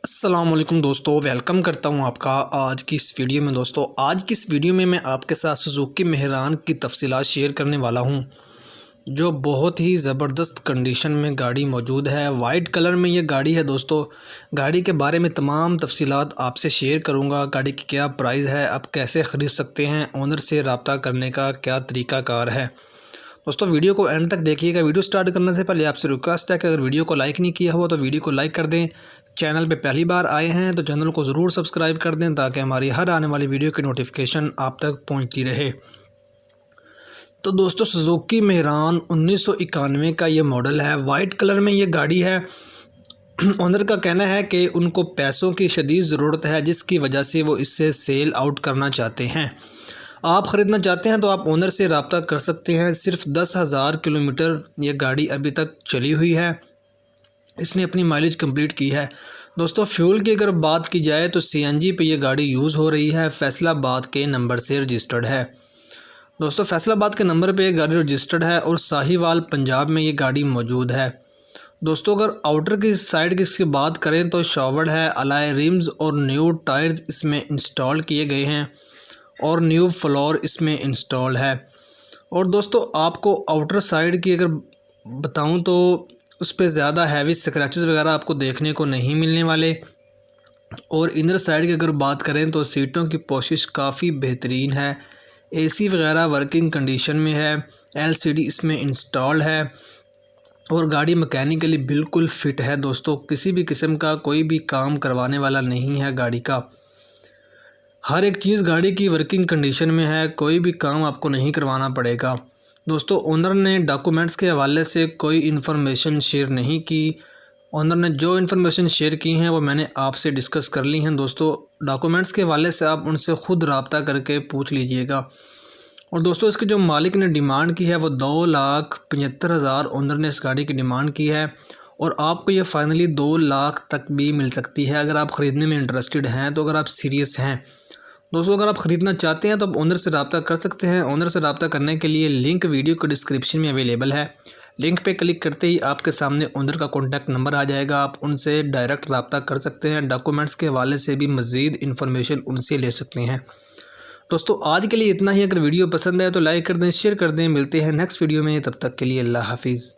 अस्सलामुअलैकुम दोस्तों, वेलकम करता हूं आपका आज की इस वीडियो में। दोस्तों आज की इस वीडियो में मैं आपके साथ सुजुकी मेहरान की तफसीलात शेयर करने वाला हूं, जो बहुत ही ज़बरदस्त कंडीशन में गाड़ी मौजूद है। वाइट कलर में ये गाड़ी है। दोस्तों गाड़ी के बारे में तमाम तफसीलात आपसे शेयर करूंगा। गाड़ी की क्या प्राइस है, आप कैसे ख़रीद सकते हैं, ओनर से रब्ता करने का क्या तरीक़ाकार है। दोस्तों वीडियो को एंड तक देखिएगा। वीडियो स्टार्ट करने से पहले आपसे रिक्वेस्ट है कि अगर वीडियो को लाइक नहीं किया हुआ तो वीडियो को लाइक कर दें। चैनल पे पहली बार आए हैं तो चैनल को ज़रूर सब्सक्राइब कर दें ताकि हमारी हर आने वाली वीडियो की नोटिफिकेशन आप तक पहुंचती रहे। तो दोस्तों सुजुकी मेहरान 1991 का ये मॉडल है। वाइट कलर में ये गाड़ी है। ओनर का कहना है कि उनको पैसों की शदीद ज़रूरत है, जिसकी वजह से वो इससे सेल आउट करना चाहते हैं। आप ख़रीदना चाहते हैं तो आप ओनर से रब्ता कर सकते हैं। सिर्फ 10,000 किलोमीटर ये गाड़ी अभी तक चली हुई है। इसने अपनी माइलेज कंप्लीट की है। दोस्तों फ्यूल की अगर बात की जाए तो सीएनजी पे ये गाड़ी यूज़ हो रही है। फैसलाबाद के नंबर से रजिस्टर्ड है। दोस्तों फैसलाबाद के नंबर पे ये गाड़ी रजिस्टर्ड है और साहिवाल पंजाब में ये गाड़ी मौजूद है। दोस्तों अगर आउटर की साइड की इसकी बात करें तो शॉवर्ड है, अलाय रिम्स और न्यू टायर्स इसमें इंस्टॉल किए गए हैं और न्यू फ्लोर इसमें इंस्टॉल है। और दोस्तों आपको आउटर साइड की अगर बताऊं तो उस पर ज़्यादा हैवी स्क्रैचेस वगैरह आपको देखने को नहीं मिलने वाले। और इनर साइड की अगर बात करें तो सीटों की पोशिश काफ़ी बेहतरीन है। एसी वगैरह वर्किंग कंडीशन में है। एलसीडी इसमें इंस्टॉल है और गाड़ी मैकेनिकली बिल्कुल फ़िट है। दोस्तों किसी भी किस्म का कोई भी काम करवाने वाला नहीं है। गाड़ी का हर एक चीज़ गाड़ी की वर्किंग कंडीशन में है। कोई भी काम आपको नहीं करवाना पड़ेगा। दोस्तों ओनर ने डॉक्यूमेंट्स के हवाले से कोई इन्फॉर्मेशन शेयर नहीं की। ओनर ने जो इन्फॉर्मेशन शेयर की हैं वो मैंने आपसे डिस्कस कर ली हैं। दोस्तों डॉक्यूमेंट्स के हवाले से आप उनसे ख़ुद रब्ता करके पूछ लीजिएगा। और दोस्तों इसके जो मालिक ने डिमांड की है वो 2,75,000 ओनर ने इस गाड़ी की डिमांड की है और आपको ये फाइनली 2 लाख तक भी मिल सकती है अगर आप ख़रीदने में इंटरेस्टेड हैं। तो अगर आप सीरियस हैं दोस्तों, अगर आप ख़रीदना चाहते हैं तो आप ओनर से रब्ता कर सकते हैं। ओनर से रब्ता करने के लिए लिंक वीडियो के डिस्क्रिप्शन में अवेलेबल है। लिंक पे क्लिक करते ही आपके सामने ओनर का कॉन्टैक्ट नंबर आ जाएगा। आप उनसे डायरेक्ट रब्ता कर सकते हैं। डॉक्यूमेंट्स के हवाले से भी मज़ीद इन्फॉर्मेशन उनसे ले सकते हैं। दोस्तों आज के लिए इतना ही। अगर वीडियो पसंद है तो लाइक कर दें, शेयर कर दें। मिलते हैं नेक्स्ट वीडियो में, तब तक के लिए अल्लाह हाफिज़।